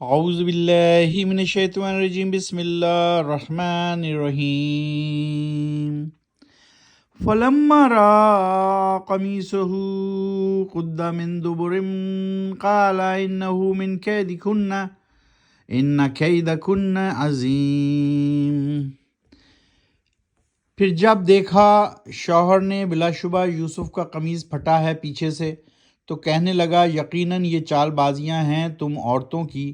اعوذ باللہ من الشیطان الرجیم بسم اللہ الرحمن الرحیم فلما رأى قميصه قد من دبر قال إنه من كيدكن إن كيدكن عظیم۔ پھر جب دیکھا شوہر نے بلا شبہ یوسف کا قمیص پھٹا ہے پیچھے سے تو کہنے لگا یقیناً یہ چال بازیاں ہیں تم عورتوں کی،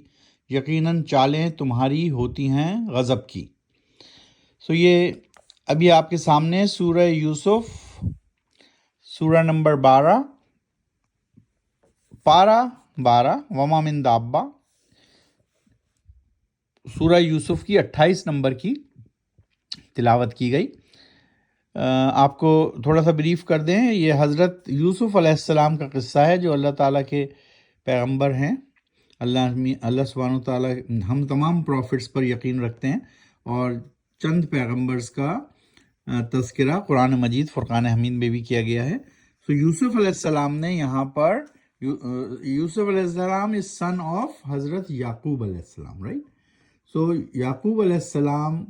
یقیناً چالیں تمہاری ہوتی ہیں غضب کی۔ یہ ابھی آپ کے سامنے سورہ یوسف سورہ نمبر 12 پارہ 12 وما من دابہ، سورہ یوسف کی 28 نمبر کی تلاوت کی گئی۔ آپ کو تھوڑا سا بریف کر دیں، یہ حضرت یوسف علیہ السلام کا قصہ ہے جو اللہ تعالیٰ کے پیغمبر ہیں۔ اللہ سبحانہ و تعالیٰ ہم تمام پروفٹس پر یقین رکھتے ہیں، اور چند پیغمبرز کا تذکرہ قرآن مجید فرقان حمید میں بھی کیا گیا ہے۔ یوسف علیہ السلام نے یہاں پر یوسف علیہ السلام از سن آف حضرت یعقوب علیہ السلام، رائٹ؟ یعقوب علیہ السلام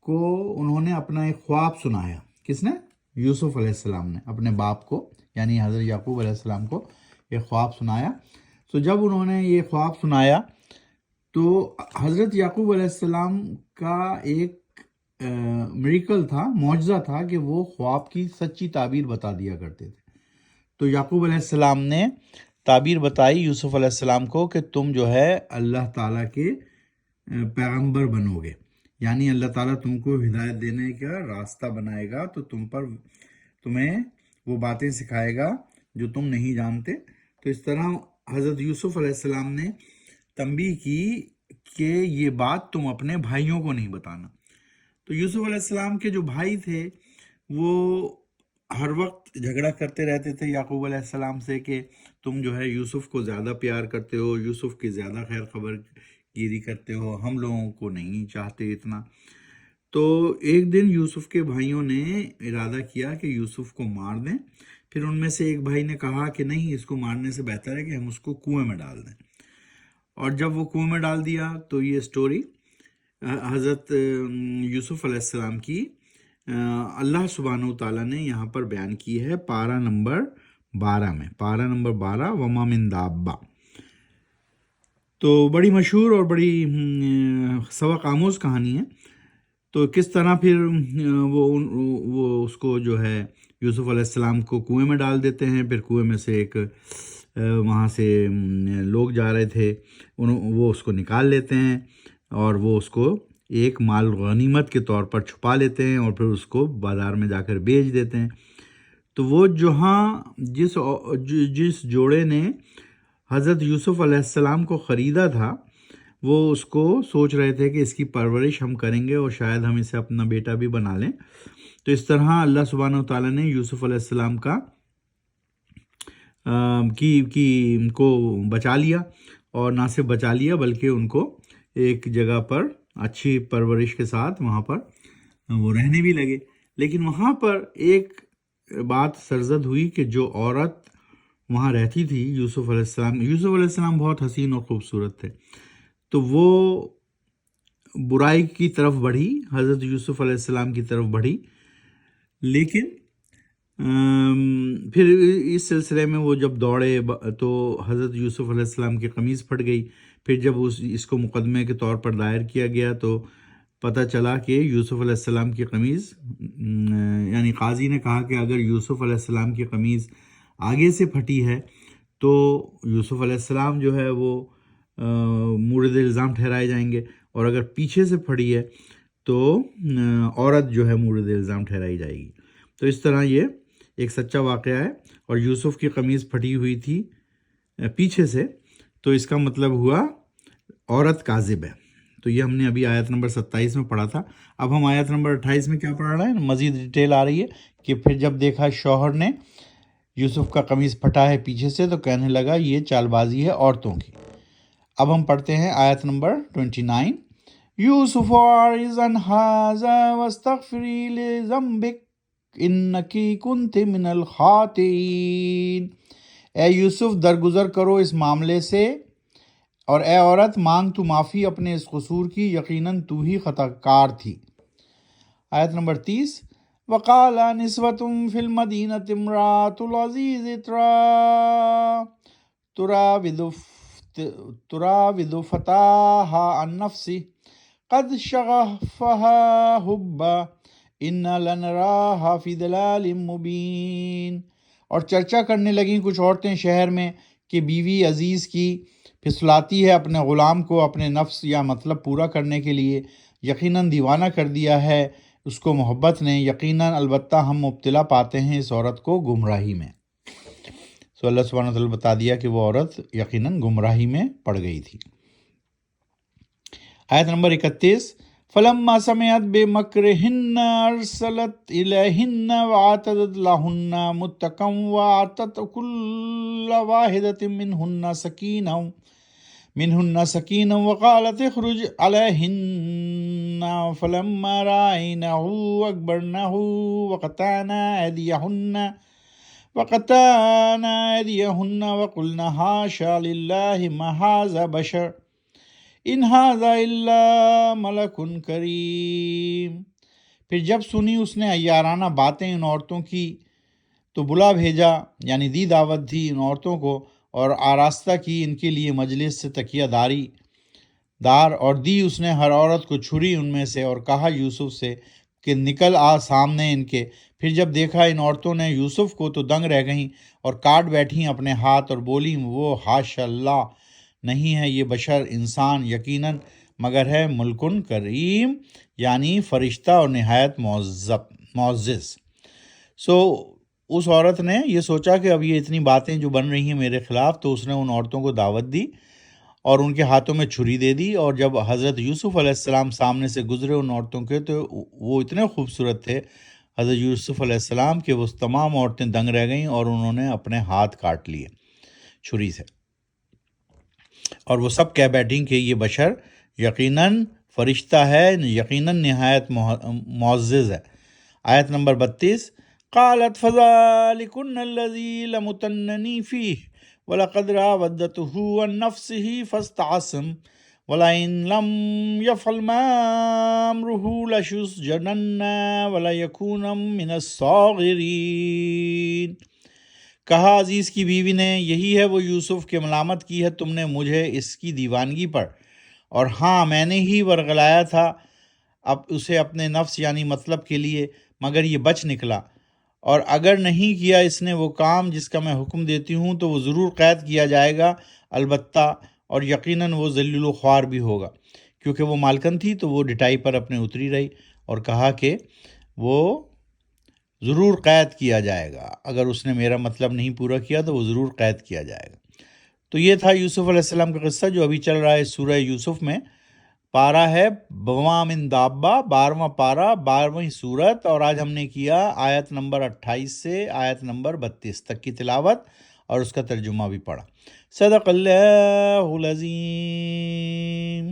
کو انہوں نے اپنا ایک خواب سنایا۔ کس نے؟ یوسف علیہ السلام نے اپنے باپ کو یعنی حضرت یعقوب علیہ السلام کو ایک خواب سنایا۔ جب انہوں نے یہ خواب سنایا تو حضرت یعقوب علیہ السلام کا ایک میریکل تھا، معجزہ تھا کہ وہ خواب کی سچی تعبیر بتا دیا کرتے تھے۔ تو یعقوب علیہ السلام نے تعبیر بتائی یوسف علیہ السلام کو کہ تم جو ہے اللہ تعالیٰ کے پیغمبر بنو گے، یعنی اللہ تعالیٰ تم کو ہدایت دینے کا راستہ بنائے گا، تو تمہیں وہ باتیں سکھائے گا جو تم نہیں جانتے۔ تو اس طرح حضرت یوسف علیہ السلام نے تنبیہ کی کہ یہ بات تم اپنے بھائیوں کو نہیں بتانا۔ تو یوسف علیہ السلام کے جو بھائی تھے وہ ہر وقت جھگڑا کرتے رہتے تھے یعقوب علیہ السلام سے کہ تم جو ہے یوسف کو زیادہ پیار کرتے ہو، یوسف کی زیادہ خیر خبر گیری کرتے ہو، ہم لوگوں کو نہیں چاہتے اتنا۔ تو ایک دن یوسف کے بھائیوں نے ارادہ کیا کہ یوسف کو مار دیں۔ پھر ان میں سے ایک بھائی نے کہا کہ نہیں، اس کو مارنے سے بہتر ہے کہ ہم اس کو کنویں میں ڈال دیں۔ اور جب وہ کنویں میں ڈال دیا تو یہ سٹوری حضرت یوسف علیہ السلام کی اللہ سبحانہ وتعالیٰ نے یہاں پر بیان کی ہے پارہ نمبر 12 میں، پارہ نمبر 12 وما من دابہ۔ تو بڑی مشہور اور بڑی سبق آموز کہانی ہے۔ تو کس طرح پھر وہ اس کو جو ہے یوسف علیہ السلام کو کنویں میں ڈال دیتے ہیں۔ پھر کنویں میں سے ایک وہاں سے لوگ جا رہے تھے، وہ اس کو نکال لیتے ہیں اور وہ اس کو ایک مال غنیمت کے طور پر چھپا لیتے ہیں اور پھر اس کو بازار میں جا کر بیچ دیتے ہیں۔ تو وہ جس جوڑے نے حضرت یوسف علیہ السلام کو خریدا تھا وہ اس کو سوچ رہے تھے کہ اس کی پرورش ہم کریں گے اور شاید ہم اسے اپنا بیٹا بھی بنا لیں۔ تو اس طرح اللہ سبحانہ وتعالیٰ نے یوسف علیہ السلام کو بچا لیا، اور نہ صرف بچا لیا بلکہ ان کو ایک جگہ پر اچھی پرورش کے ساتھ وہاں پر وہ رہنے بھی لگے۔ لیکن وہاں پر ایک بات سرزد ہوئی کہ جو عورت وہاں رہتی تھی یوسف علیہ السلام بہت حسین اور خوبصورت تھے، تو وہ برائی کی طرف بڑھی، حضرت یوسف علیہ السلام کی طرف بڑھی۔ لیکن پھر اس سلسلے میں وہ جب دوڑے تو حضرت یوسف علیہ السلام کی قمیض پھٹ گئی۔ پھر جب اس کو مقدمے کے طور پر دائر کیا گیا تو پتہ چلا کہ یوسف علیہ السلام کی قمیض، یعنی قاضی نے کہا کہ اگر یوسف علیہ السلام کی قمیض آگے سے پھٹی ہے تو یوسف علیہ السلام جو ہے وہ مورد الزام ٹھہرائے جائیں گے، اور اگر پیچھے سے پھٹی ہے تو عورت جو ہے مورد الزام ٹھہرائی جائے گی۔ تو اس طرح یہ ایک سچا واقعہ ہے، اور یوسف کی قمیض پھٹی ہوئی تھی پیچھے سے، تو اس کا مطلب ہوا عورت کاذب ہے۔ تو یہ ہم نے ابھی آیت نمبر 27 میں پڑھا تھا۔ اب ہم آیت نمبر 28 میں کیا پڑھ رہے ہیں؟ مزید ڈیٹیل آ رہی ہے کہ پھر جب دیکھا شوہر نے یوسف کا قمیض پھٹا ہے پیچھے سے تو کہنے لگا یہ چال بازی ہے عورتوں کی۔ اب ہم پڑھتے ہیں آیت نمبر 29۔ یوسف عارض عن ھذا واستغفری لذنبک انکی کنت من الخاطئین۔ اے یوسف درگزر کرو اس معاملے سے اور اے عورت مانگ تو معافی اپنے اس قصور کی، یقیناً تو ہی خطا کار تھی۔ آیت نمبر 30، وقال نسوۃ فی المدینۃ امرأۃ العزیز تراود فتاها عن نفسه قد شغفها حبا انا لنراها فی ضلال مبین۔ اور چرچا کرنے لگیں کچھ عورتیں شہر میں کہ بیوی عزیز کی پھسلاتی ہے اپنے غلام کو اپنے نفس یا مطلب پورا کرنے کے لیے، یقیناً دیوانہ کر دیا ہے اس کو محبت نے، یقیناً البتہ ہم مبتلا پاتے ہیں اس عورت کو گمراہی میں۔ سو اللہ سبحانہ وتعالی بتا دیا کہ وہ عورت یقیناً گمراہی میں پڑ گئی تھی۔ آیت نمبر 31، فلما سمعت بمکرہن ارسلت الیہن واعتدت لہن متکا وآتت کل واحدۃ منہن سکینہ وقالت اخرج علیہن فلما رأینہ اکبرنہ وقطعن ایدیہن وقلن حاشا للہ ما ھذا بشر ان ھذا الا ملک کریم۔ پھر جب سنی اس نے عیارانہ باتیں ان عورتوں کی تو بلا بھیجا، یعنی دی دعوت دی ان عورتوں کو اور آراستہ کی ان کے لیے مجلس سے تکیہ دار، اور دی اس نے ہر عورت کو چھری ان میں سے، اور کہا یوسف سے کہ نکل آ سامنے ان کے۔ پھر جب دیکھا ان عورتوں نے یوسف کو تو دنگ رہ گئیں اور کاٹ بیٹھیں اپنے ہاتھ اور بولیں وہ حاشا اللہ، نہیں ہے یہ بشر انسان، یقیناً مگر ہے ملکن کریم، یعنی فرشتہ اور نہایت معزز۔ سو اس عورت نے یہ سوچا کہ اب یہ اتنی باتیں جو بن رہی ہیں میرے خلاف، تو اس نے ان عورتوں کو دعوت دی اور ان کے ہاتھوں میں چھری دے دی، اور جب حضرت یوسف علیہ السلام سامنے سے گزرے ان عورتوں کے تو وہ اتنے خوبصورت تھے حضرت یوسف علیہ السلام کہ وہ تمام عورتیں دنگ رہ گئیں اور انہوں نے اپنے ہاتھ کاٹ لیے چھری سے، اور وہ سب کہہ بیٹھیں کہ یہ بشر یقیناً فرشتہ ہے، یقیناً نہایت معزز ہے۔ آیت نمبر 32، قالت فذلکن الذی لمتننی فیہ وَلَقَدْ رَاوَدْتُهُ عَن نَّفْسِهِ فَاسْتَعْصَمَ وَلَئِن لَّمْ يَفْعَلْ مَا أَمْرُهُ لَيُسْجَنَنَّ وَلَيَكُونًا مِّنَ الصَّاغِرِينَ۔ کہا عزیز کی بیوی نے، یہی ہے وہ یوسف کہ ملامت کی ہے تم نے مجھے اس کی دیوانگی پر، اور ہاں میں نے ہی ورغلایا تھا اب اسے اپنے نفس یعنی مطلب کے لیے، مگر یہ بچ نکلا، اور اگر نہیں کیا اس نے وہ کام جس کا میں حکم دیتی ہوں تو وہ ضرور قید کیا جائے گا البتہ، اور یقیناً وہ ذلیل و خوار بھی ہوگا۔ کیونکہ وہ مالکن تھی تو وہ ڈٹائی پر اپنے اتری رہی اور کہا کہ وہ ضرور قید کیا جائے گا، اگر اس نے میرا مطلب نہیں پورا کیا تو وہ ضرور قید کیا جائے گا۔ تو یہ تھا یوسف علیہ السلام کا قصہ جو ابھی چل رہا ہے سورہ یوسف میں۔ پارہ ہے بما من دابہ، 12واں پارہ، 12ویں سورت، اور آج ہم نے کیا آیت نمبر 28 سے آیت نمبر 32 تک کی تلاوت اور اس کا ترجمہ بھی پڑھا۔ صدق اللہ العظیم۔